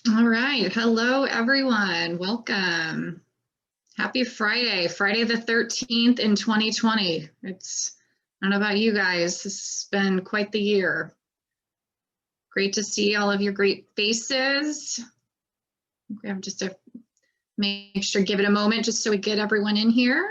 All right. Hello, everyone. Welcome. Happy Friday, Friday the 13th in 2020. I don't know about you guys. This has been quite the year. Great to see all of your great faces. We have just to make sure, give it a moment just so we get everyone in here.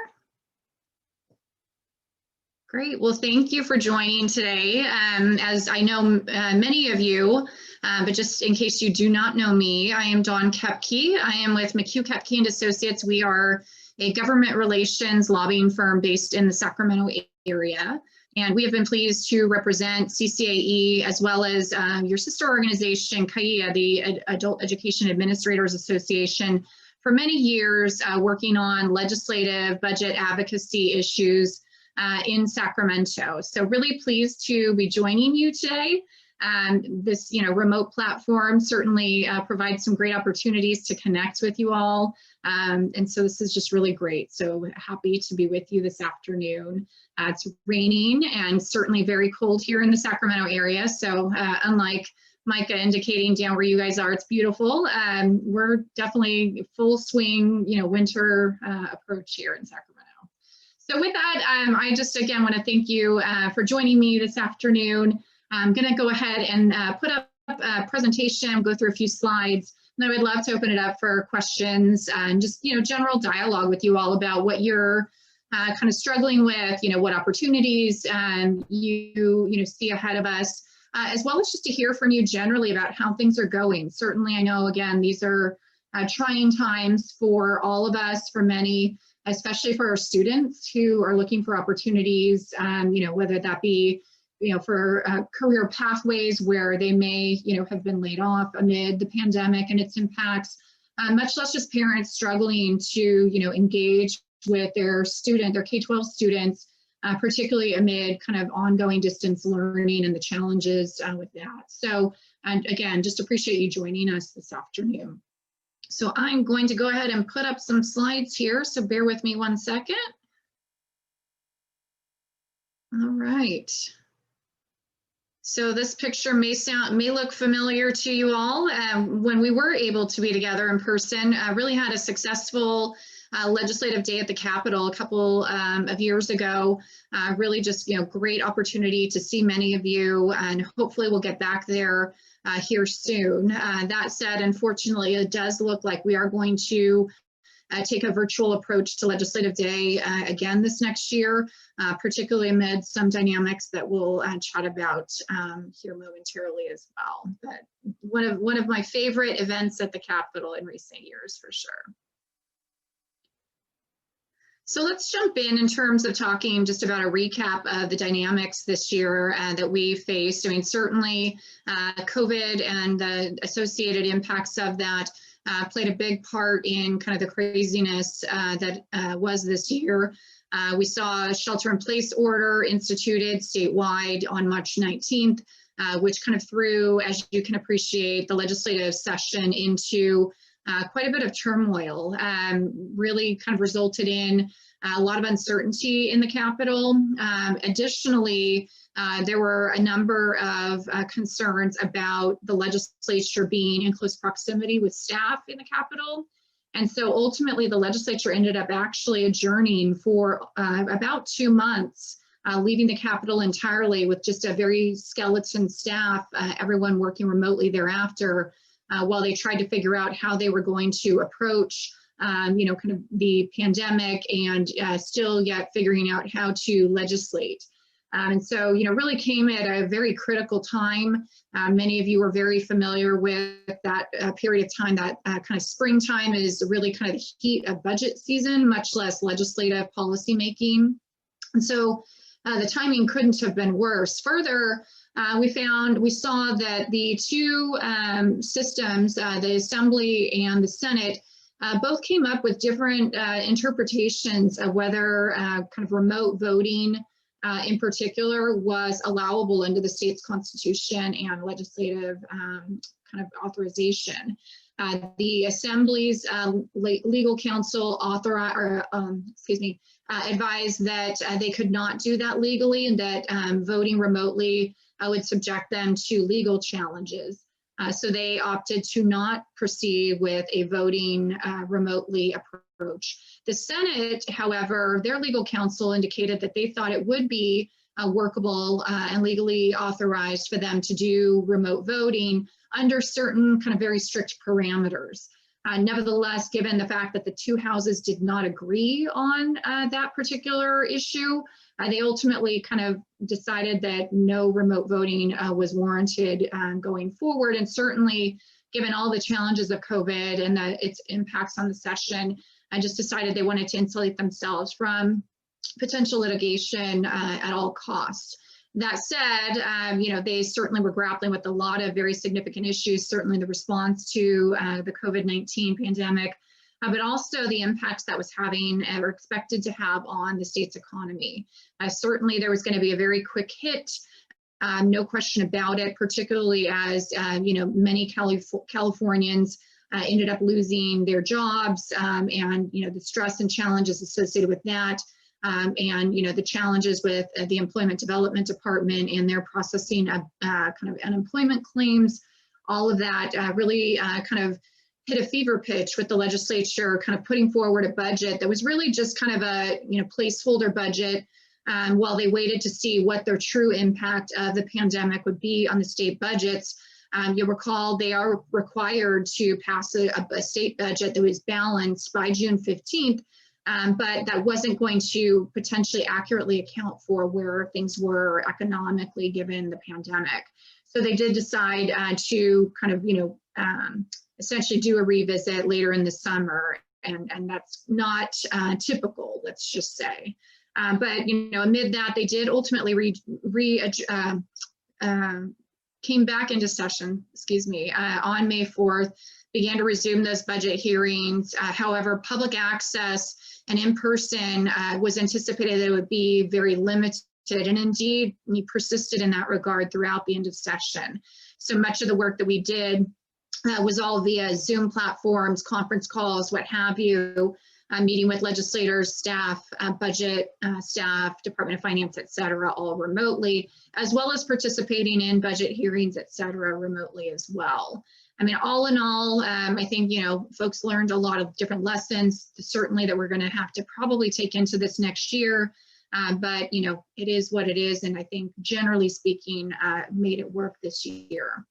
Great. Well, thank you for joining today. As I know many of you, but just in case you do not know me, I am Dawn Koepke. I am with Koepke and Associates. We are a government relations lobbying firm based in the Sacramento area. And we have been pleased to represent CCAE as well as your sister organization, CAEAA, the Adult Education Administrators Association, for many years, working on legislative budget advocacy issues in Sacramento. So really pleased to be joining you today. This remote platform certainly provides some great opportunities to connect with you all. And so this is just really great. So happy to be with you this afternoon. It's raining and certainly very cold here in the Sacramento area. So unlike Micah indicating down where you guys are, it's beautiful. We're definitely full swing, winter approach here in Sacramento. So with that, I just again want to thank you for joining me this afternoon. I'm going to go ahead and put up a presentation, go through a few slides, and I would love to open it up for questions and just general dialogue with you all about what you're kind of struggling with, what opportunities you see ahead of us, as well as just to hear from you generally about how things are going. Certainly, I know again these are trying times for all of us, for many, especially for our students who are looking for opportunities, whether that be, for career pathways where they may, have been laid off amid the pandemic and its impacts, much less just parents struggling to, engage with their K-12 students, particularly amid kind of ongoing distance learning and the challenges with that. So, and again, just appreciate you joining us this afternoon. So I'm going to go ahead and put up some slides here, so bear with me one second. All right. So this picture may look familiar to you all. When we were able to be together in person, really had a successful legislative day at the Capitol a couple of years ago. Really just, great opportunity to see many of you, and hopefully we'll get back there here soon. That said, unfortunately, it does look like we are going to take a virtual approach to Legislative Day again this next year, particularly amid some dynamics that we'll chat about here momentarily as well. But one of my favorite events at the Capitol in recent years, for sure. So let's jump in terms of talking just about a recap of the dynamics this year that we faced. I mean, certainly COVID and the associated impacts of that played a big part in kind of the craziness that was this year. We saw a shelter-in-place order instituted statewide on March 19th, which kind of threw, as you can appreciate, the legislative session into quite a bit of turmoil, really kind of resulted in a lot of uncertainty in the Capitol. Additionally, there were a number of concerns about the legislature being in close proximity with staff in the Capitol. And so ultimately the legislature ended up actually adjourning for about 2 months, leaving the Capitol entirely with just a very skeleton staff, everyone working remotely thereafter, while they tried to figure out how they were going to approach, kind of the pandemic and still yet figuring out how to legislate. And so, really came at a very critical time. Many of you are very familiar with that period of time. That kind of springtime is really kind of the heat of budget season, much less legislative policymaking. And so the timing couldn't have been worse. Further, we saw that the two systems, the Assembly and the Senate, both came up with different interpretations of whether kind of remote voting in particular was allowable under the state's constitution and legislative kind of authorization. The Assembly's legal counsel advised that they could not do that legally, and that voting remotely would subject them to legal challenges. So they opted to not proceed with a voting remotely approach. The Senate, however, their legal counsel indicated that they thought it would be workable and legally authorized for them to do remote voting under certain kind of very strict parameters. Nevertheless, given the fact that the two houses did not agree on that particular issue, they ultimately kind of decided that no remote voting was warranted going forward. And certainly, given all the challenges of COVID and its impacts on the session, I just decided they wanted to insulate themselves from potential litigation at all costs. That said, they certainly were grappling with a lot of very significant issues, certainly the response to the COVID-19 pandemic, but also the impacts that was having or expected to have on the state's economy. Certainly there was going to be a very quick hit, no question about it, particularly as, many Californians ended up losing their jobs and, the stress and challenges associated with that. And the challenges with the Employment Development Department and their processing of kind of unemployment claims, all of that really kind of hit a fever pitch with the legislature kind of putting forward a budget that was really just kind of a placeholder budget while they waited to see what their true impact of the pandemic would be on the state budgets. You'll recall they are required to pass a state budget that was balanced by June 15th. But that wasn't going to potentially accurately account for where things were economically given the pandemic. So they did decide to kind of, essentially do a revisit later in the summer, and that's not typical, let's just say. But, amid that, they did ultimately came back into session, on May 4th, began to resume those budget hearings. However, public access and in-person was anticipated that it would be very limited, and indeed we persisted in that regard throughout the end of session. So much of the work that we did was all via Zoom platforms, conference calls, what have you, meeting with legislators, staff, budget staff, Department of Finance, et cetera, all remotely, as well as participating in budget hearings, et cetera, remotely as well. I mean, all in all, I think, folks learned a lot of different lessons, certainly that we're going to have to probably take into this next year. But, it is what it is. And I think generally speaking, made it work this year.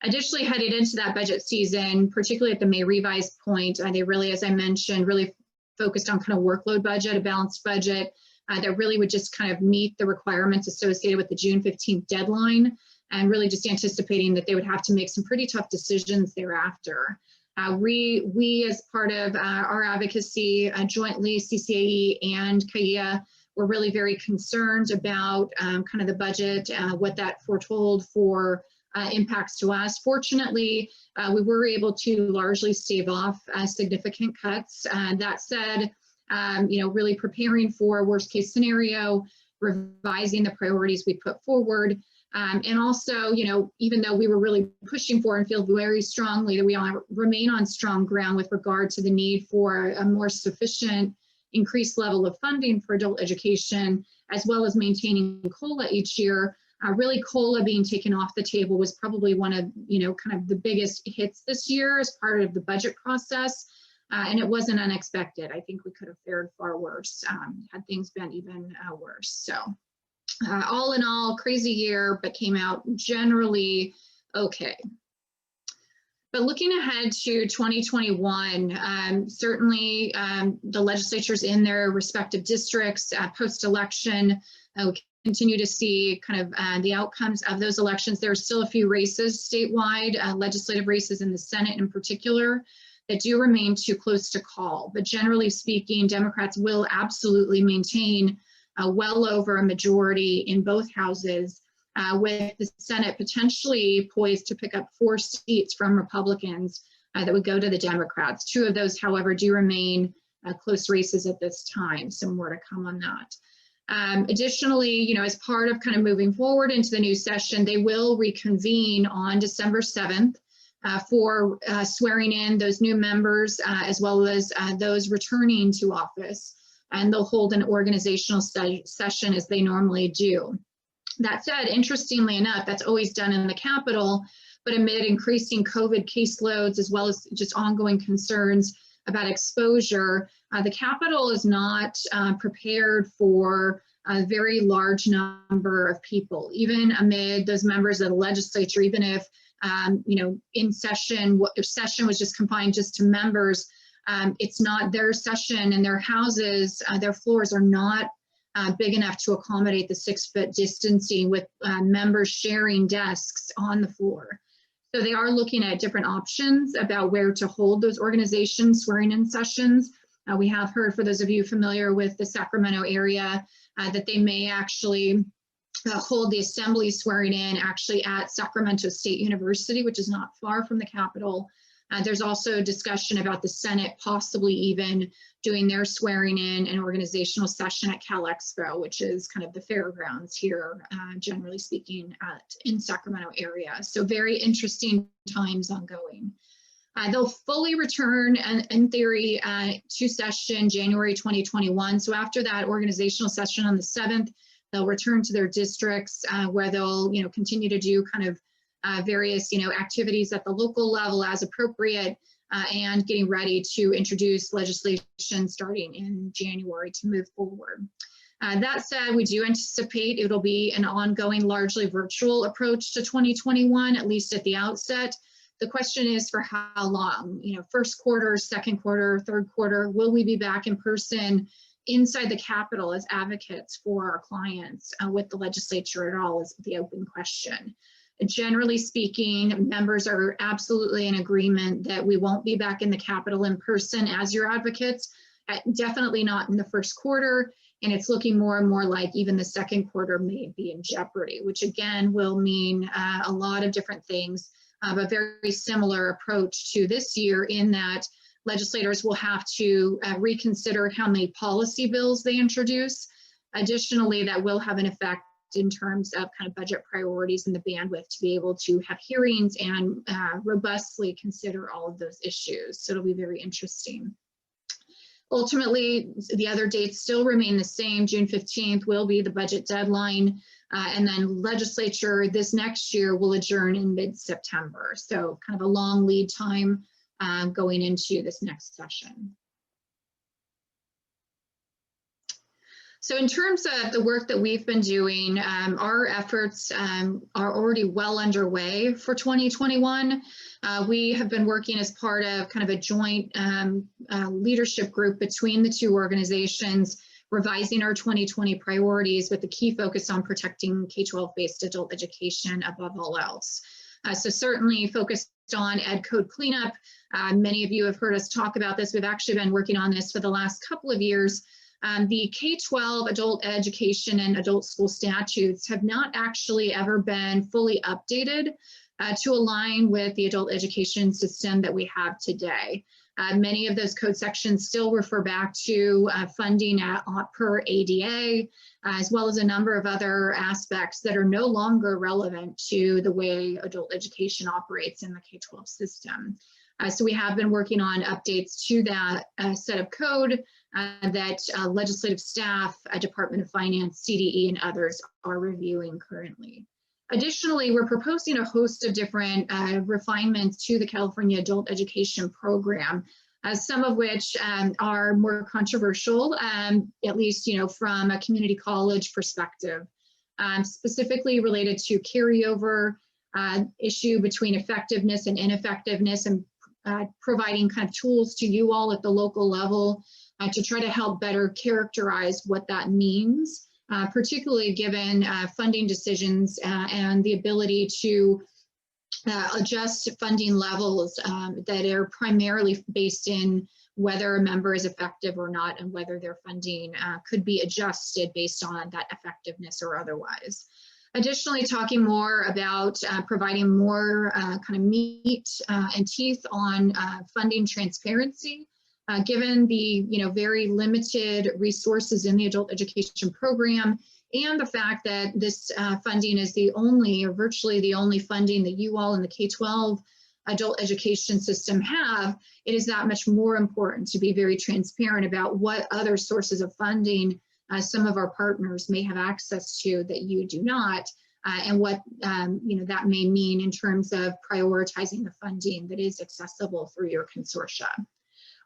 Additionally, headed into that budget season, particularly at the May revise point, they really, as I mentioned, really focused on kind of workload budget, a balanced budget that really would just kind of meet the requirements associated with the June 15th deadline, and really just anticipating that they would have to make some pretty tough decisions thereafter. We as part of our advocacy, jointly CCAE and CAEAA, were really very concerned about kind of the budget, what that foretold for impacts to us. Fortunately, we were able to largely stave off significant cuts. That said, really preparing for a worst case scenario, revising the priorities we put forward, and also, even though we were really pushing for and feel very strongly that we remain on strong ground with regard to the need for a more sufficient increased level of funding for adult education, as well as maintaining COLA each year, really COLA being taken off the table was probably one of, kind of the biggest hits this year as part of the budget process. And it wasn't unexpected. I think we could have fared far worse had things been even worse. So all in all, crazy year, but came out generally okay. But looking ahead to 2021, certainly the legislatures in their respective districts post-election, we continue to see kind of the outcomes of those elections. There are still a few races statewide, legislative races in the Senate in particular, that do remain too close to call. But generally speaking, Democrats will absolutely maintain well over a majority in both houses, with the Senate potentially poised to pick up 4 seats from Republicans that would go to the Democrats. 2 of those, however, do remain close races at this time, so more to come on that. Additionally, as part of kind of moving forward into the new session, they will reconvene on December 7th for swearing in those new members as well as those returning to office, and they'll hold an organizational session as they normally do. That said, interestingly enough, that's always done in the Capitol, but amid increasing COVID caseloads, as well as just ongoing concerns about exposure, the Capitol is not prepared for a very large number of people, even amid those members of the legislature, even if, in session, if session was just confined just to members, it's not their session, and their houses, their floors are not big enough to accommodate the 6-foot distancing with members sharing desks on the floor. So they are looking at different options about where to hold those organizations swearing-in sessions. We have heard, for those of you familiar with the Sacramento area, that they may actually hold the assembly swearing-in actually at Sacramento State University, which is not far from the Capitol. There's also discussion about the Senate possibly even doing their swearing-in and organizational session at Cal Expo, which is kind of the fairgrounds here, generally speaking, in Sacramento area. So very interesting times ongoing. They'll fully return, in theory, to session January 2021. So after that organizational session on the 7th, they'll return to their districts where they'll, continue to do kind of various, activities at the local level as appropriate, and getting ready to introduce legislation starting in January to move forward. That said, we do anticipate it'll be an ongoing, largely virtual approach to 2021, at least at the outset. The question is for how long? First quarter, second quarter, third quarter, will we be back in person inside the Capitol as advocates for our clients with the legislature at all is the open question. Generally speaking, members are absolutely in agreement that we won't be back in the Capitol in person as your advocates, definitely not in the first quarter, and it's looking more and more like even the second quarter may be in jeopardy, which again will mean a lot of different things, a very similar approach to this year in that legislators will have to reconsider how many policy bills they introduce. Additionally, that will have an effect in terms of kind of budget priorities and the bandwidth to be able to have hearings and robustly consider all of those issues. So it'll be very interesting. Ultimately, the other dates still remain the same. June 15th will be the budget deadline, and then legislature this next year will adjourn in mid-September. So kind of a long lead time going into this next session. So in terms of the work that we've been doing, our efforts are already well underway for 2021. We have been working as part of kind of a joint leadership group between the two organizations, revising our 2020 priorities with a key focus on protecting K-12 based adult education above all else. So certainly focused on ed code cleanup. Many of you have heard us talk about this. We've actually been working on this for the last couple of years. The K-12 adult education and adult school statutes have not actually ever been fully updated to align with the adult education system that we have today. Many of those code sections still refer back to funding per ADA, as well as a number of other aspects that are no longer relevant to the way adult education operates in the K-12 system. So we have been working on updates to that set of code that legislative staff, Department of Finance, CDE, and others are reviewing currently. Additionally, we're proposing a host of different refinements to the California Adult Education Program, some of which are more controversial, at least from a community college perspective, specifically related to carryover, issue between effectiveness and ineffectiveness, and providing kind of tools to you all at the local level to try to help better characterize what that means, particularly given funding decisions and the ability to adjust funding levels that are primarily based in whether a member is effective or not, and whether their funding could be adjusted based on that effectiveness or otherwise. Additionally, talking more about providing more kind of meat and teeth on funding transparency, given the very limited resources in the adult education program, and the fact that this funding is the only, or virtually the only funding that you all in the K-12 adult education system have, it is that much more important to be very transparent about what other sources of funding some of our partners may have access to that you do not, and what that may mean in terms of prioritizing the funding that is accessible through your consortia.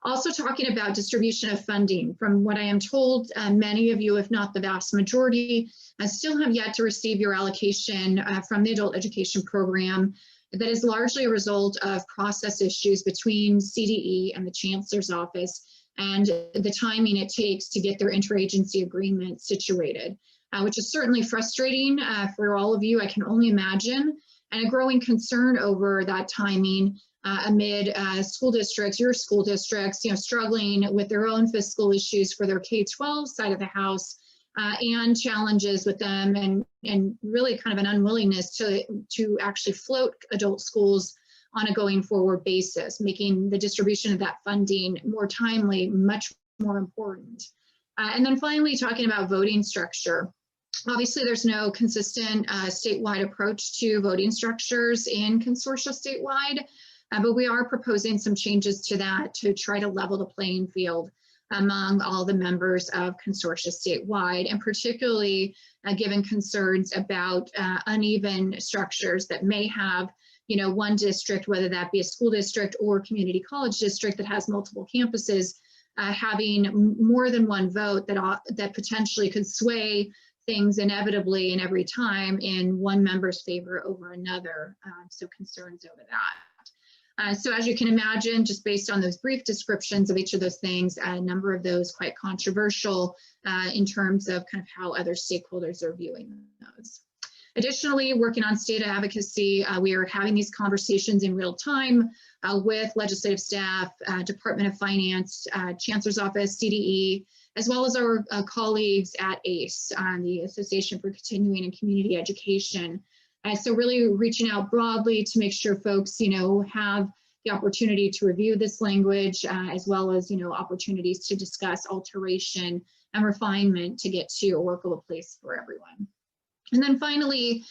Also talking about distribution of funding. From what I am told, many of you, if not the vast majority, still have yet to receive your allocation from the adult education program. That is largely a result of process issues between CDE and the Chancellor's Office and the timing it takes to get their interagency agreement situated, which is certainly frustrating for all of you, I can only imagine, and a growing concern over that timing amid school districts, your school districts, struggling with their own fiscal issues for their K-12 side of the house, and challenges with them, and really kind of an unwillingness to actually float adult schools on a going forward basis, making the distribution of that funding more timely, much more important. And then finally, talking about voting structure. Obviously, there's no consistent statewide approach to voting structures in consortia statewide, but we are proposing some changes to that to try to level the playing field among all the members of consortia statewide, and particularly given concerns about uneven structures that may have, one district, whether that be a school district or community college district that has multiple campuses, having more than one vote that potentially could sway things inevitably and every time in one member's favor over another. So concerns over that. So as you can imagine, just based on those brief descriptions of each of those things, a number of those quite controversial in terms of kind of how other stakeholders are viewing those. Additionally, working on state advocacy, we are having these conversations in real time with legislative staff, Department of Finance, Chancellor's Office, CDE, as well as our colleagues at ACE, the Association for Continuing and Community Education. So really reaching out broadly to make sure folks, have the opportunity to review this language, as well as, opportunities to discuss alteration and refinement to get to a workable place for everyone. And then finally,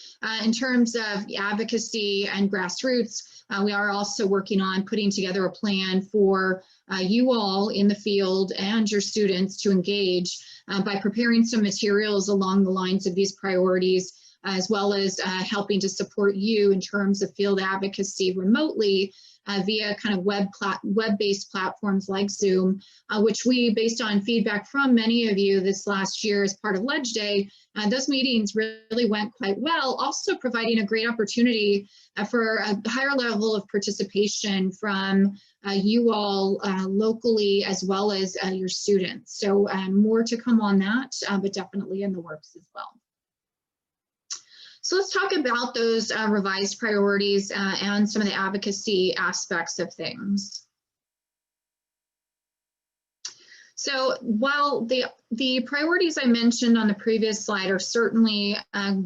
in terms of advocacy and grassroots, we are also working on putting together a plan for you all in the field and your students to engage by preparing some materials along the lines of these priorities, as well as helping to support you in terms of field advocacy remotely via kind of web-based platforms like Zoom, which we, based on feedback from many of you this last year as part of Ledge Day, those meetings really went quite well, also providing a great opportunity for a higher level of participation from you all locally, as well as your students. So more to come on that, but definitely in the works as well. So let's talk about those revised priorities and some of the advocacy aspects of things. So while the priorities I mentioned on the previous slide are certainly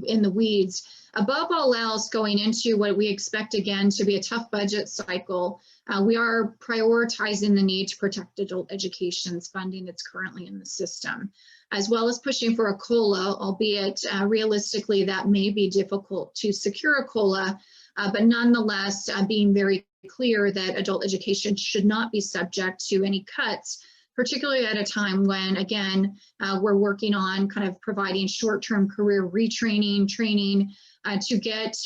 in the weeds, above all else, going into what we expect again to be a tough budget cycle, we are prioritizing the need to protect adult education's funding that's currently in the system, as well as pushing for a COLA, albeit realistically that may be difficult to secure a COLA, but nonetheless being very clear that adult education should not be subject to any cuts, particularly at a time when, again, we're working on kind of providing short-term career retraining, training to get,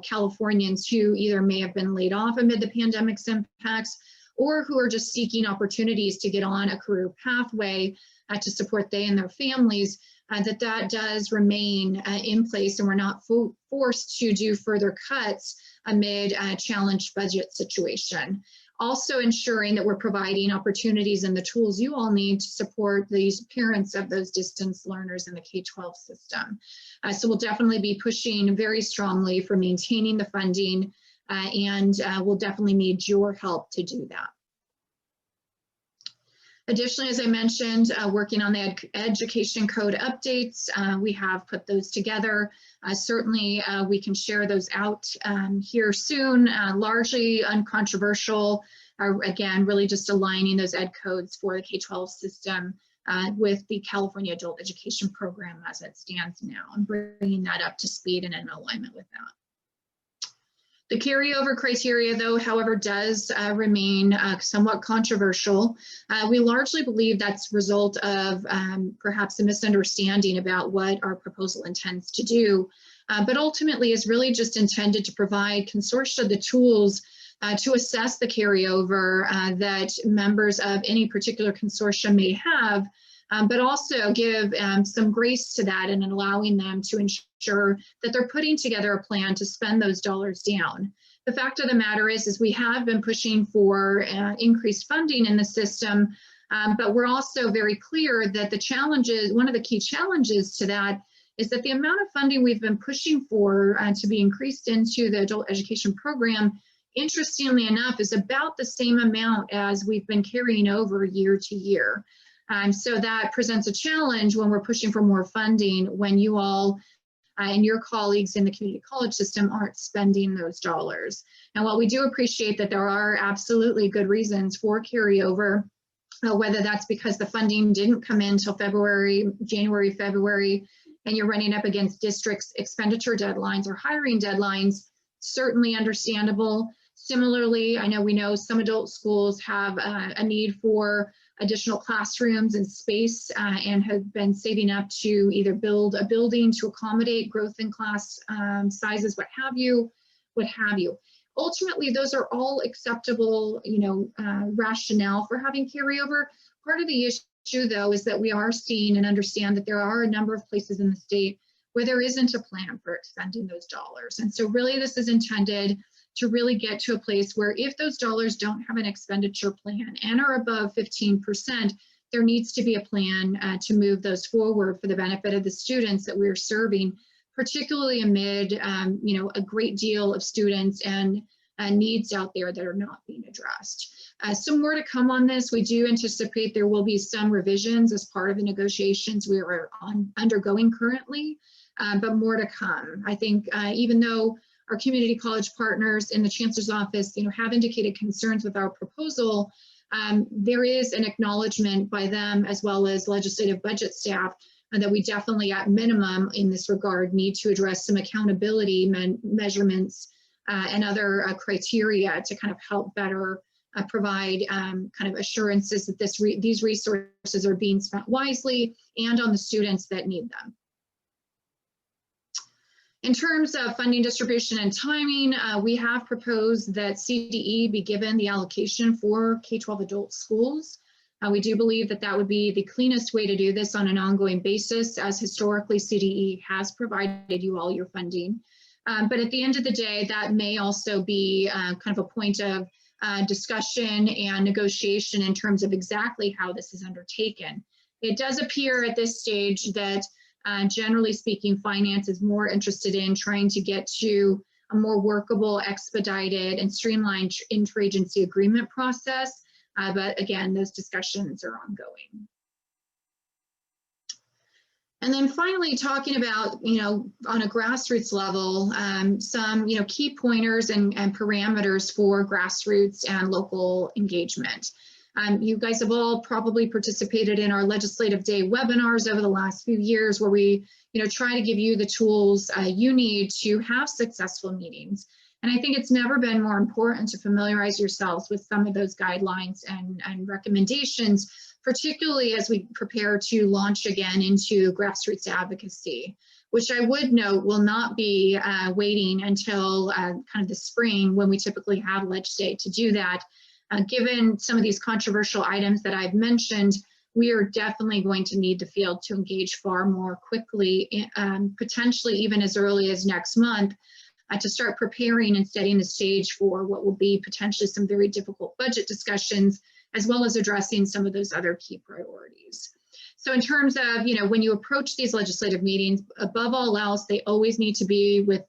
Californians who either may have been laid off amid the pandemic's impacts or who are just seeking opportunities to get on a career pathway to support they and their families, that does remain in place, and we're not forced to do further cuts amid a challenged budget situation. Also ensuring that we're providing opportunities and the tools you all need to support these parents of those distance learners in the K-12 system. So we'll definitely be pushing very strongly for maintaining the funding, and we'll definitely need your help to do that. Additionally, as I mentioned, working on the education code updates, we have put those together. Certainly, we can share those out here soon, largely uncontroversial. Again, really just aligning those ed codes for the K-12 system with the California Adult Education Program as it stands now, and bringing that up to speed and in alignment with that. The carryover criteria, though, however, does remain somewhat controversial. We largely believe that's a result of perhaps a misunderstanding about what our proposal intends to do. but ultimately is really just intended to provide consortia the tools to assess the carryover that members of any particular consortium may have, but also give some grace to that and allowing them to ensure that they're putting together a plan to spend those dollars down. The fact of the matter is we have been pushing for increased funding in the system, but we're also very clear that the challenges, one of the key challenges to that is that the amount of funding we've been pushing for to be increased into the adult education program, interestingly enough, is about the same amount as we've been carrying over year to year. So that presents a challenge when we're pushing for more funding when you all and your colleagues in the community college system aren't spending those dollars. And while we do appreciate that there are absolutely good reasons for carryover, whether that's because the funding didn't come in until January, February, and you're running up against districts' expenditure deadlines or hiring deadlines, certainly understandable. Similarly, we know some adult schools have a need for additional classrooms and space and have been saving up to either build a building to accommodate growth in class sizes, what have you. Ultimately, those are all acceptable, rationale for having carryover. Part of the issue, though, is that we are seeing and understand that there are a number of places in the state where there isn't a plan for expending those dollars. And so really this is intended to really get to a place where if those dollars don't have an expenditure plan and are above 15%, there needs to be a plan to move those forward for the benefit of the students that we're serving, particularly amid a great deal of students and needs out there that are not being addressed. So more to come on this. We do anticipate there will be some revisions as part of the negotiations we are undergoing currently, but more to come. I think even though our community college partners in the Chancellor's office have indicated concerns with our proposal, there is an acknowledgement by them as well as legislative budget staff that we definitely at minimum in this regard need to address some accountability measurements and other criteria to kind of help better provide kind of assurances that these resources are being spent wisely and on the students that need them. In terms of funding distribution and timing, we have proposed that CDE be given the allocation for K-12 adult schools. We do believe that that would be the cleanest way to do this on an ongoing basis, as historically CDE has provided you all your funding. But at the end of the day, that may also be kind of a point of discussion and negotiation in terms of exactly how this is undertaken. It does appear at this stage that generally speaking, finance is more interested in trying to get to a more workable, expedited, and streamlined interagency agreement process. But again, those discussions are ongoing. And then finally, talking about, on a grassroots level, some, key pointers and parameters for grassroots and local engagement. You guys have all probably participated in our Legislative Day webinars over the last few years where we, try to give you the tools you need to have successful meetings. And I think it's never been more important to familiarize yourselves with some of those guidelines and recommendations, particularly as we prepare to launch again into grassroots advocacy, which I would note will not be waiting until kind of the spring when we typically have Ledge Day to do that. Given some of these controversial items that I've mentioned, we are definitely going to need the field to engage far more quickly, potentially even as early as next month, to start preparing and setting the stage for what will be potentially some very difficult budget discussions, as well as addressing some of those other key priorities. So in terms of, when you approach these legislative meetings, above all else, they always need to be with,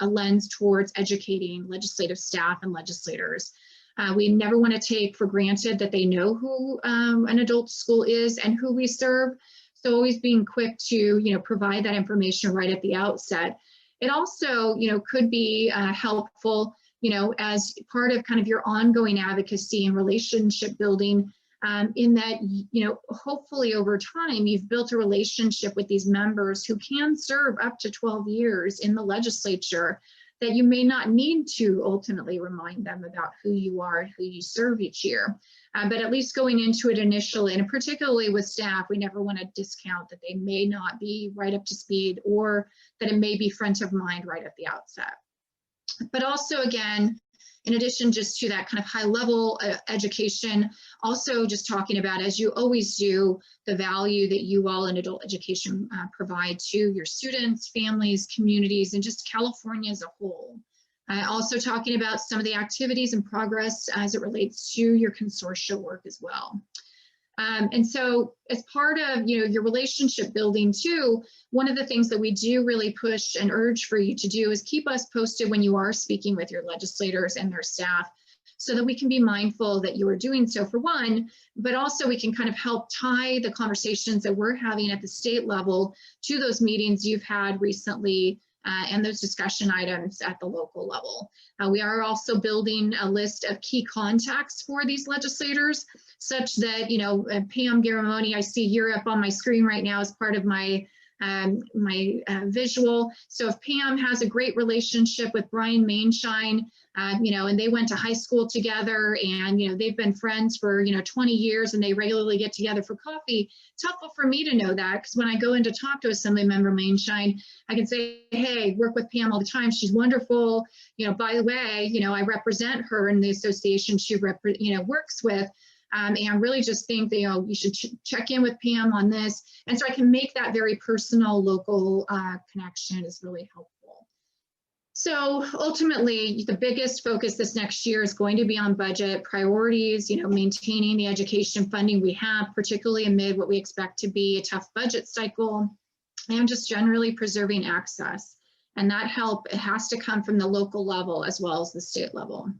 a lens towards educating legislative staff and legislators. We never want to take for granted that they know who an adult school is and who we serve. So always being quick to, provide that information right at the outset. It also, could be helpful, as part of kind of your ongoing advocacy and relationship building, in that, hopefully over time, you've built a relationship with these members who can serve up to 12 years in the legislature, that you may not need to ultimately remind them about who you are and who you serve each year. But at least going into it initially, and particularly with staff, we never want to discount that they may not be right up to speed, or that it may be front of mind right at the outset. But also, again, in addition just to that kind of high level education, also just talking about, as you always do, the value that you all in adult education provide to your students, families, communities, and just California as a whole. Also talking about some of the activities and progress as it relates to your consortia work as well. And so as part of your relationship building too, one of the things that we do really push and urge for you to do is keep us posted when you are speaking with your legislators and their staff, so that we can be mindful that you are doing so, for one, but also we can kind of help tie the conversations that we're having at the state level to those meetings you've had recently and those discussion items at the local level. We are also building a list of key contacts for these legislators, such that, Pam Garamoni, I see you're up on my screen right now as part of my visual. So if Pam has a great relationship with Brian Mainshine, and they went to high school together, and they've been friends for 20 years, and they regularly get together for coffee, it's helpful for me to know that, because when I go in to talk to Assemblymember Mainshine, I can say, hey, work with Pam all the time, she's wonderful, by the way, I represent her in the association she works with, and really just think that you should check in with Pam on this. And so I can make that very personal local connection is really helpful. So ultimately, the biggest focus this next year is going to be on budget priorities, maintaining the education funding we have, particularly amid what we expect to be a tough budget cycle, and just generally preserving access. And that help, it has to come from the local level as well as the state level.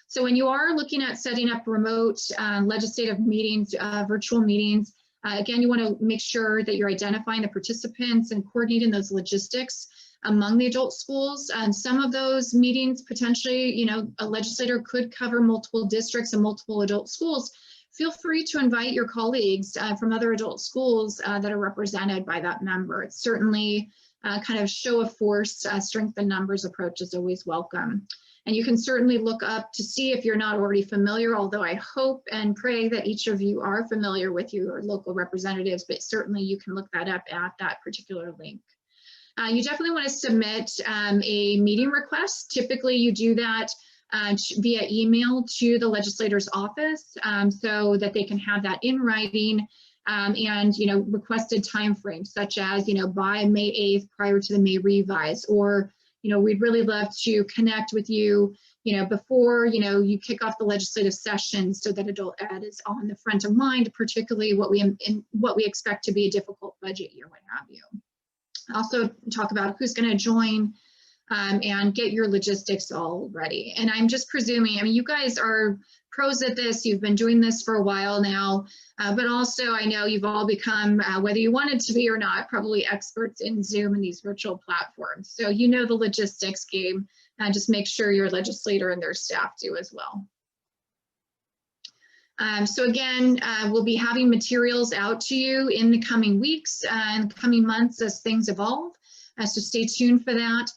So when you are looking at setting up remote legislative meetings, virtual meetings, again, you want to make sure that you're identifying the participants and coordinating those logistics among the adult schools. And some of those meetings, potentially, a legislator could cover multiple districts and multiple adult schools. Feel free to invite your colleagues from other adult schools that are represented by that member. It's certainly kind of show of force, strength in numbers approach is always welcome. And you can certainly look up to see if you're not already familiar, although I hope and pray that each of you are familiar with your local representatives, but certainly you can look that up at that particular link. You definitely want to submit a meeting request. Typically you do that via email to the legislator's office so that they can have that in writing and requested timeframes, such as by May 8th prior to the May revise, or we'd really love to connect with you, before, you kick off the legislative session, so that adult ed is on the front of mind, particularly what we expect to be a difficult budget year, what have you. Also talk about who's going to join and get your logistics all ready. And I'm just presuming, you guys are pros at this. You've been doing this for a while now, but also I know you've all become, whether you wanted to be or not, probably experts in Zoom and these virtual platforms. So the logistics game, just make sure your legislator and their staff do as well. So again, we'll be having materials out to you in the coming weeks and coming months as things evolve, so stay tuned for that.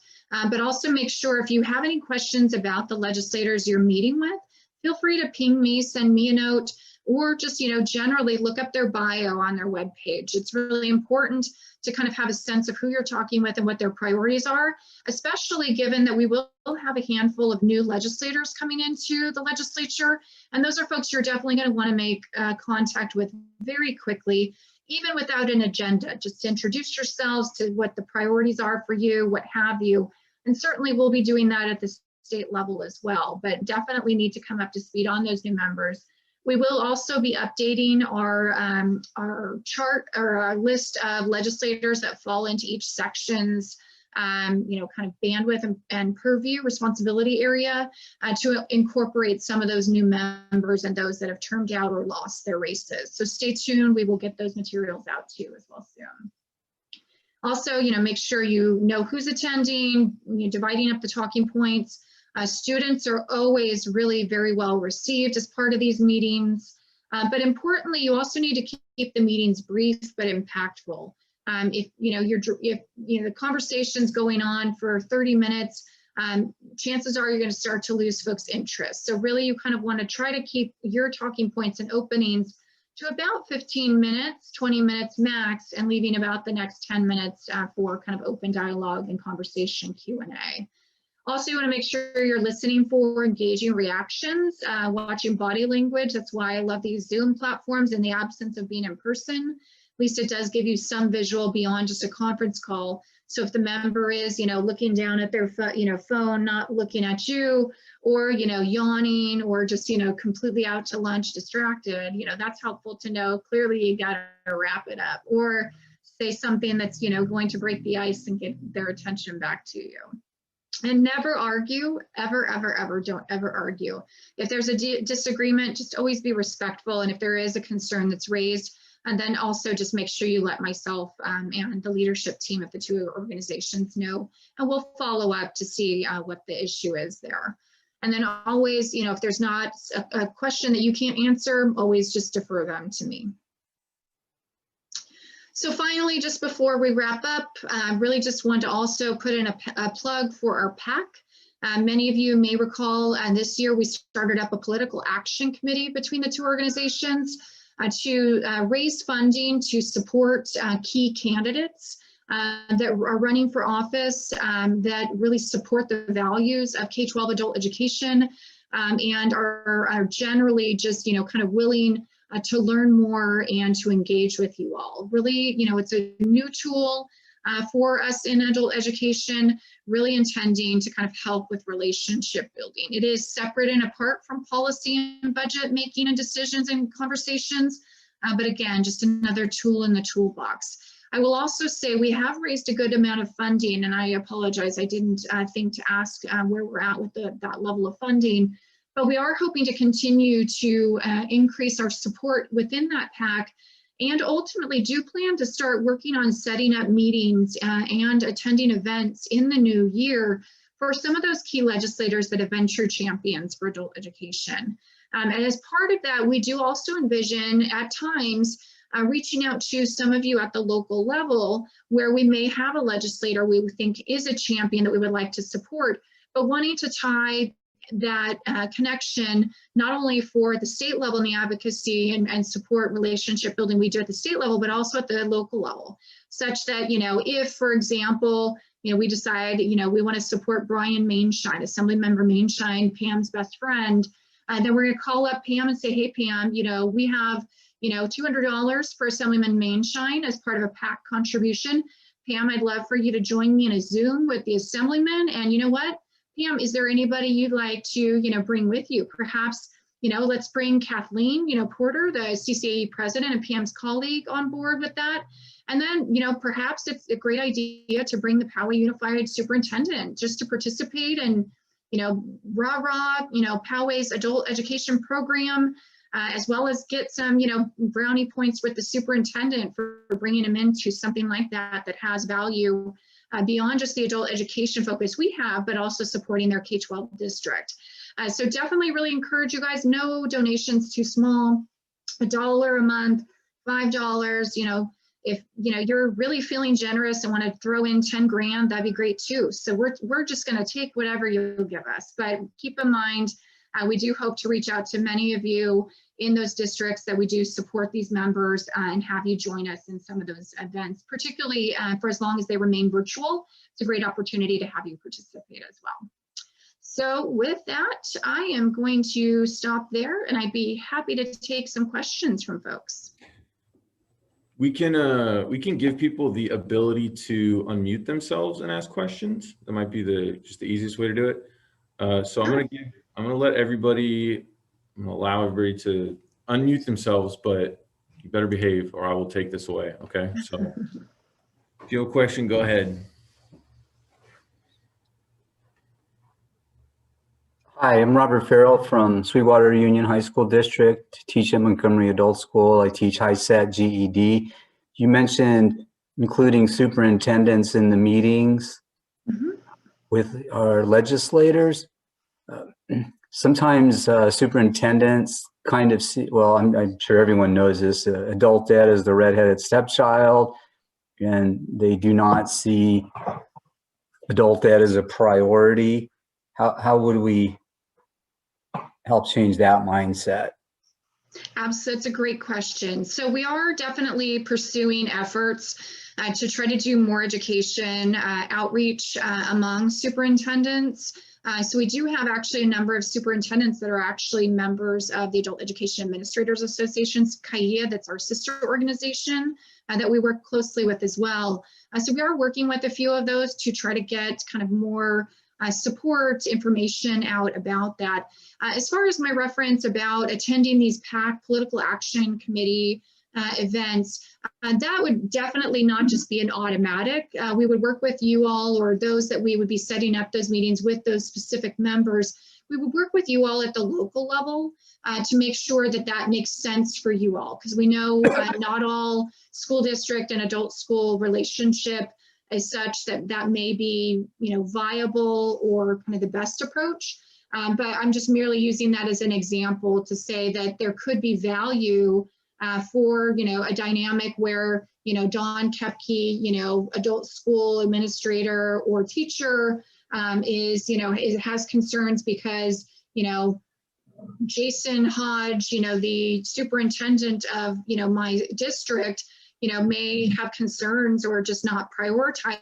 But also make sure, if you have any questions about the legislators you're meeting with, feel free to ping me, send me a note, or just, generally look up their bio on their webpage. It's really important to kind of have a sense of who you're talking with and what their priorities are, especially given that we will have a handful of new legislators coming into the legislature. And those are folks you're definitely going to want to make contact with very quickly, even without an agenda. Just introduce yourselves to what the priorities are for you, what have you. And certainly we'll be doing that at the state level as well, but definitely need to come up to speed on those new members. We will also be updating our chart, or our list of legislators that fall into each section's kind of bandwidth and purview responsibility area to incorporate some of those new members and those that have termed out or lost their races. So stay tuned. We will get those materials out to you as well soon. Also, make sure you know who's attending, dividing up the talking points. Students are always really very well received as part of these meetings, but importantly, you also need to keep the meetings brief but impactful. If the conversation's going on for 30 minutes, chances are you're going to start to lose folks' interest. So really you kind of want to try to keep your talking points and openings to about 15 minutes, 20 minutes max, and leaving about the next 10 minutes for kind of open dialogue and conversation Q&A. Also, you want to make sure you're listening for engaging reactions, watching body language. That's why I love these Zoom platforms in the absence of being in person. At least it does give you some visual beyond just a conference call. So if the member is, looking down at their phone, not looking at you, or, yawning, or just, completely out to lunch, distracted, that's helpful to know. Clearly, you got to wrap it up, or say something that's, going to break the ice and get their attention back to you. And never argue, ever, ever, ever, don't ever argue. If there's a disagreement, just always be respectful. And if there is a concern that's raised, and then also just make sure you let myself and the leadership team of the two organizations know, and we'll follow up to see what the issue is there. And then always, if there's not a question that you can't answer, always just defer them to me. So finally, just before we wrap up, I really just want to also put in a plug for our PAC. Many of you may recall this year we started up a political action committee between the two organizations to raise funding to support key candidates that are running for office that really support the values of K-12 adult education and are generally just, kind of willing to learn more and to engage with you all. Really, it's a new tool for us in adult education, really intending to kind of help with relationship building. It is separate and apart from policy and budget making and decisions and conversations, but again, just another tool in the toolbox. I will also say we have raised a good amount of funding, and I apologize, I didn't think to ask where we're at with that level of funding, but we are hoping to continue to increase our support within that PAC, and ultimately do plan to start working on setting up meetings and attending events in the new year for some of those key legislators that have been true champions for adult education. And as part of that, we do also envision at times reaching out to some of you at the local level where we may have a legislator we think is a champion that we would like to support, but wanting to tie that connection not only for the state level in the advocacy and support relationship building we do at the state level, but also at the local level, such that, if, for example, we decide, we want to support Brian Mainshine, Assemblymember Mainshine, Pam's best friend, then we're going to call up Pam and say, hey, Pam, we have, $200 for Assemblyman Mainshine as part of a PAC contribution. Pam, I'd love for you to join me in a Zoom with the Assemblyman. And you know what? Pam, is there anybody you'd like to, bring with you? Perhaps, let's bring Kathleen, Porter, the CCAE president and Pam's colleague on board with that. And then, perhaps it's a great idea to bring the Poway Unified Superintendent just to participate in, Poway's adult education program, as well as get some, brownie points with the superintendent for bringing him into something like that that has value beyond just the adult education focus we have, but also supporting their K-12 district. So definitely really encourage you guys, no donations too small, $1 a month, $5, if you're really feeling generous and want to throw in 10 grand, that'd be great too. So we're just going to take whatever you give us, but keep in mind, we do hope to reach out to many of you in those districts that we do support these members and have you join us in some of those events, particularly for as long as they remain virtual. It's a great opportunity to have you participate as well. So with that, I am going to stop there and I'd be happy to take some questions from folks. We can give people the ability to unmute themselves and ask questions. That might be just the easiest way to do it. So I'm gonna let everybody, I'm gonna allow everybody to unmute themselves, but you better behave or I will take this away, okay? So if you have a question, go ahead. Hi, I'm Robert Farrell from Sweetwater Union High School District, teach at Montgomery Adult School. I teach HiSET GED. You mentioned including superintendents in the meetings with our legislators. Sometimes superintendents kind of see, well, I'm sure everyone knows this, adult ed is the redheaded stepchild, and they do not see adult ed as a priority. how would we help change that mindset? Absolutely, it's a great question. So we are definitely pursuing efforts to try to do more education outreach among superintendents. So we do have actually a number of superintendents that are actually members of the Adult Education Administrators Association's CAEAA, that's our sister organization that we work closely with as well. So we are working with a few of those to try to get kind of more support information out about that. As far as my reference about attending these PAC Political Action Committee events, that would definitely not just be an automatic. We would work with you all, or those that we would be setting up those meetings with, those specific members. We would work with you all at the local level to make sure that that makes sense for you all, because we know not all school district and adult school relationship is such that that may be, you know, viable or kind of the best approach. But I'm just merely using that as an example to say that there could be value for, you know, a dynamic where, you know, Dawn Koepke, you know, adult school administrator or teacher is, you know, has concerns because, you know, Jason Hodge, you know, the superintendent of, you know, my district, you know, may have concerns or just not prioritize.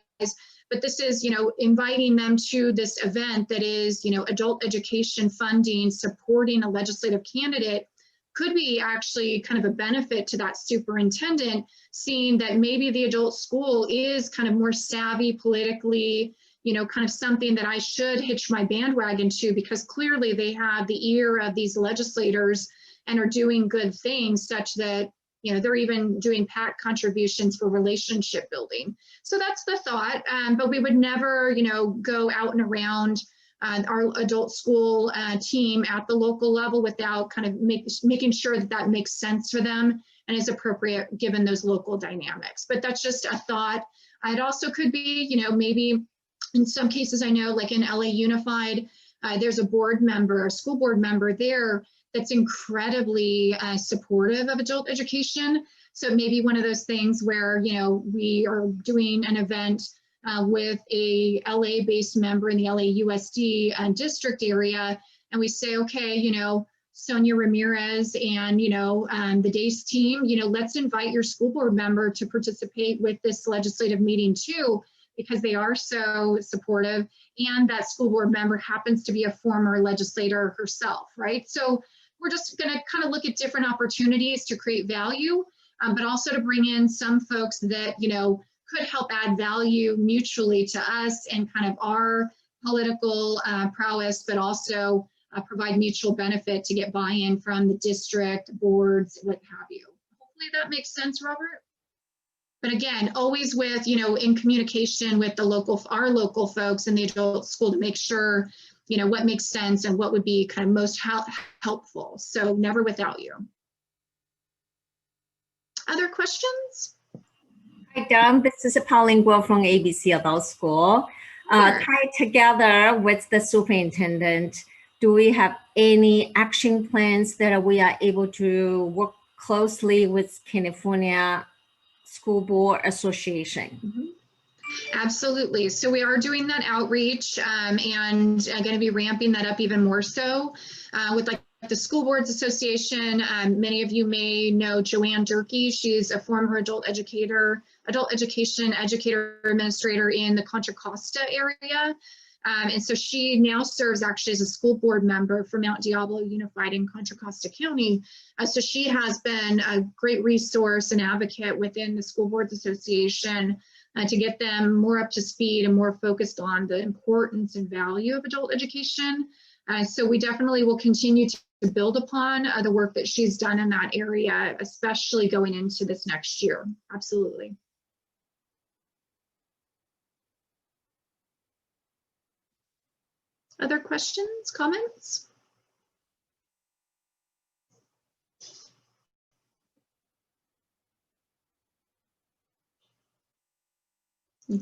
But this is, you know, inviting them to this event that is, you know, adult education funding, supporting a legislative candidate, could be actually kind of a benefit to that superintendent, seeing that maybe the adult school is kind of more savvy politically, you know, kind of something that I should hitch my bandwagon to, because clearly they have the ear of these legislators and are doing good things such that, you know, they're even doing PAC contributions for relationship building. So that's the thought, but we would never, you know, go out and around our adult school team at the local level without kind of making sure that that makes sense for them and is appropriate given those local dynamics. But that's just a thought. It also could be, you know, maybe in some cases, I know like in LA Unified, there's a board member, a school board member there that's incredibly supportive of adult education. So maybe one of those things where, you know, we are doing an event with a LA-based member in the LAUSD district area, and we say, okay, you know, Sonia Ramirez and, you know, the DACE team, you know, let's invite your school board member to participate with this legislative meeting too, because they are so supportive, and that school board member happens to be a former legislator herself, right? So we're just going to kind of look at different opportunities to create value, but also to bring in some folks that, you know, could help add value mutually to us and kind of our political prowess, but also provide mutual benefit to get buy-in from the district, boards, what have you. Hopefully that makes sense, Robert. But again, always with, you know, in communication with the local, our local folks in the adult school to make sure, you know, what makes sense and what would be kind of most helpful. So never without you. Other questions? Hi, Dawn. This is Pauline Guo from ABC Adult School. Sure. Tied together with the superintendent, do we have any action plans that we are able to work closely with California School Board Association? Mm-hmm. Absolutely. So we are doing that outreach and going to be ramping that up even more so with like the School Boards Association. Many of you may know Joanne Durkee. She's a former adult education educator administrator in the Contra Costa area. And so she now serves actually as a school board member for Mount Diablo Unified in Contra Costa County. So she has been a great resource and advocate within the School Boards Association to get them more up to speed and more focused on the importance and value of adult education. So we definitely will continue to build upon the work that she's done in that area, especially going into this next year. Absolutely. Other questions, comments?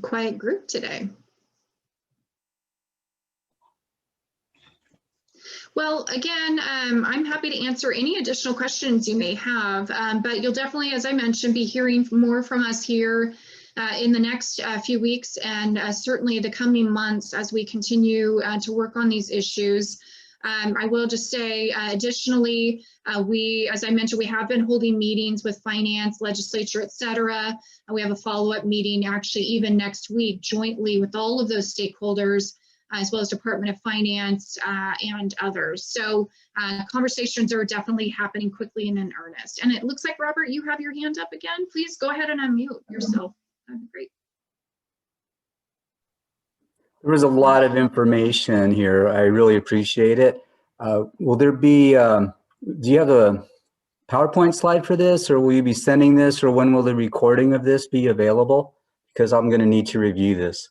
Quiet group today. Well, again, I'm happy to answer any additional questions you may have, but you'll definitely, as I mentioned, be hearing more from us here in the next few weeks and certainly the coming months as we continue to work on these issues. I will just say, additionally, as I mentioned, we have been holding meetings with finance, legislature, et cetera. We have a follow-up meeting actually even next week jointly with all of those stakeholders, as well as Department of Finance and others. So conversations are definitely happening quickly and in earnest. And it looks like, Robert, you have your hand up again. Please go ahead and unmute yourself. That'd be great. There was a lot of information here. I really appreciate it. Will there be, do you have a PowerPoint slide for this, or will you be sending this, or when will the recording of this be available? Because I'm going to need to review this.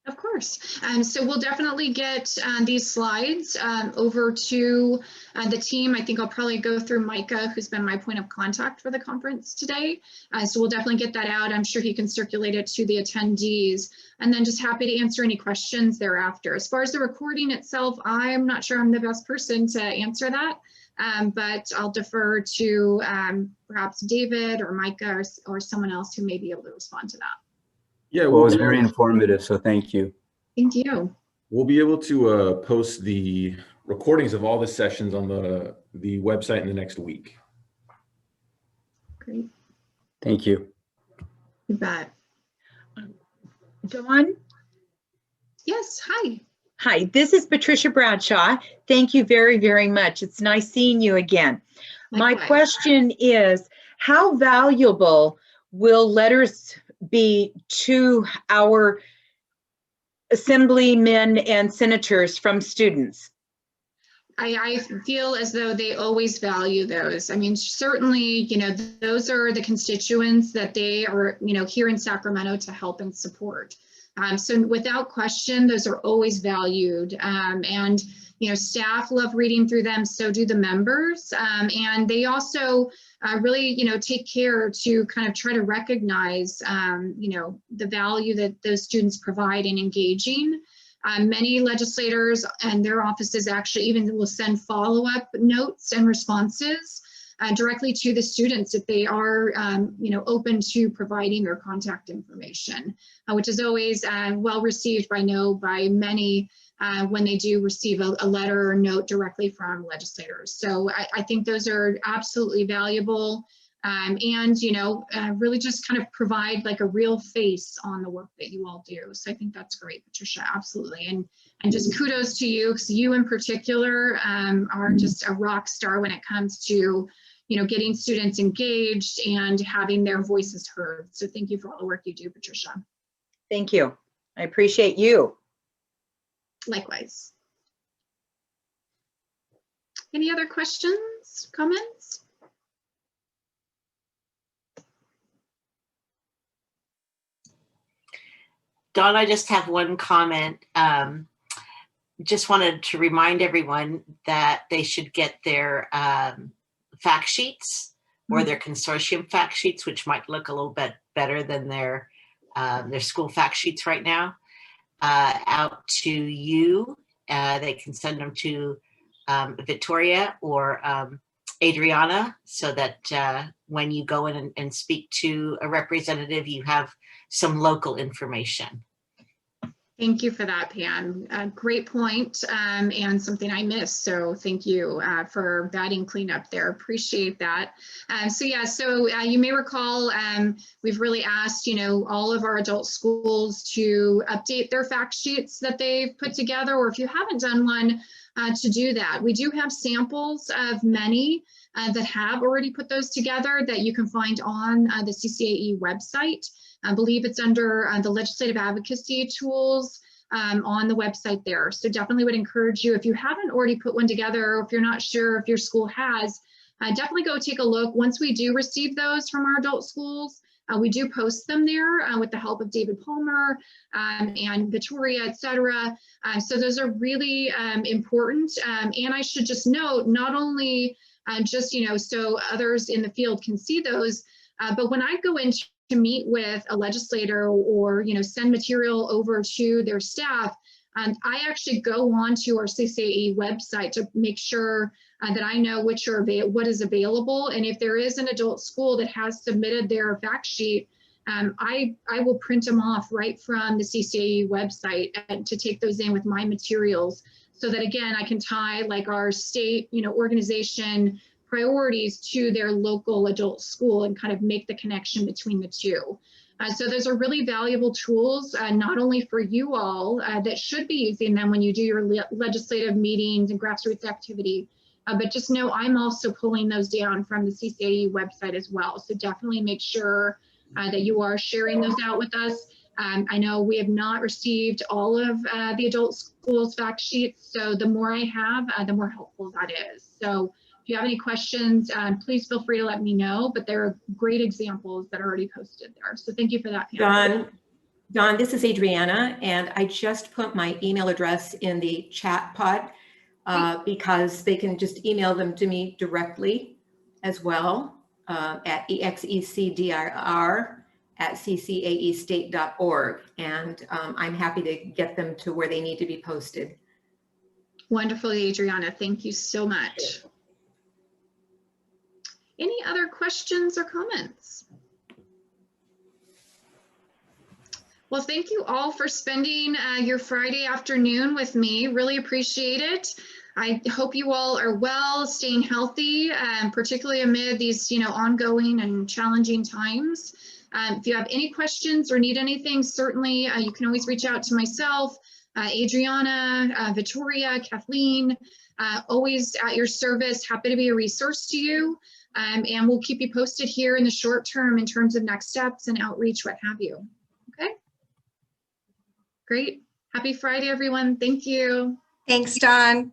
Of course. So we'll definitely get these slides over to the team. I think I'll probably go through Micah, who's been my point of contact for the conference today. So we'll definitely get that out. I'm sure he can circulate it to the attendees, and then just happy to answer any questions thereafter. As far as the recording itself, I'm not sure I'm the best person to answer that, but I'll defer to perhaps David or Micah or someone else who may be able to respond to that. Yeah, Well, it was very informative, so thank you. Thank you. We'll be able to post the recordings of all the sessions on the website in the next week. Great. Thank you. You bet. Dawn? Yes, hi. Hi, this is Patricia Bradshaw. Thank you very, very much. It's nice seeing you again. My Likewise. question is, how valuable will letters be to our assemblymen and senators from students? I feel as though they always value those. I mean, certainly, those are the constituents that they are, here in Sacramento to help and support. So without question, those are always valued. And, staff love reading through them, so do the members. And they also really, take care to kind of try to recognize, the value that those students provide in engaging. Many legislators and their offices actually even will send follow-up notes and responses directly to the students if they are, open to providing their contact information, which is always well received by many when they do receive a letter or note directly from legislators. So I think those are absolutely valuable. And, really just kind of provide like a real face on the work that you all do. So I think that's great, Patricia, absolutely. And just kudos to you, because you in particular are just a rock star when it comes to, getting students engaged and having their voices heard. So thank you for all the work you do, Patricia. Thank you. I appreciate you. Likewise. Any other questions, comments? Dawn, I just have one comment. Just wanted to remind everyone that they should get their fact sheets or their consortium fact sheets, which might look a little bit better than their school fact sheets right now, out to you. They can send them to Victoria or Adriana, so that when you go in and speak to a representative, you have some local information. Thank you for that, Pam. Great point, and something I missed. So thank you for batting cleanup there. Appreciate that. So you may recall we've really asked, all of our adult schools to update their fact sheets that they've put together, or if you haven't done one, to do that. We do have samples of many that have already put those together that you can find on the CCAE website. I believe it's under the legislative advocacy tools on the website there. So definitely would encourage you, if you haven't already put one together, or if you're not sure if your school has, definitely go take a look. Once we do receive those from our adult schools, we do post them there with the help of David Palmer and Victoria, et cetera. So those are really important. And I should just note, not only just, so others in the field can see those, but when I go into to meet with a legislator or, send material over to their staff, I actually go on to our CCAE website to make sure that I know what is available. And if there is an adult school that has submitted their fact sheet, I will print them off right from the CCAE website to take those in with my materials, so that again, I can tie like our state, organization priorities to their local adult school and kind of make the connection between the two. So those are really valuable tools, not only for you all that should be using them when you do your legislative meetings and grassroots activity, but just know I'm also pulling those down from the CCAE website as well. So definitely make sure that you are sharing those out with us. I know we have not received all of the adult schools fact sheets, so the more I have, the more helpful that is. So if you have any questions, please feel free to let me know, but there are great examples that are already posted there. So thank you for that, Pam. Dawn, this is Adriana, and I just put my email address in the chat pod because they can just email them to me directly as well at execdrr@ccaestate.org, and I'm happy to get them to where they need to be posted. Wonderful, Adriana. Thank you so much. Any other questions or comments? Well, thank you all for spending your Friday afternoon with me. Really appreciate it. I hope you all are well, staying healthy, particularly amid these, ongoing and challenging times. If you have any questions or need anything, certainly you can always reach out to myself, Adriana, Victoria, Kathleen, always at your service. Happy to be a resource to you. And we'll keep you posted here in the short term in terms of next steps and outreach, what have you. Okay. Great. Happy Friday, everyone. Thank you. Thanks, Dawn.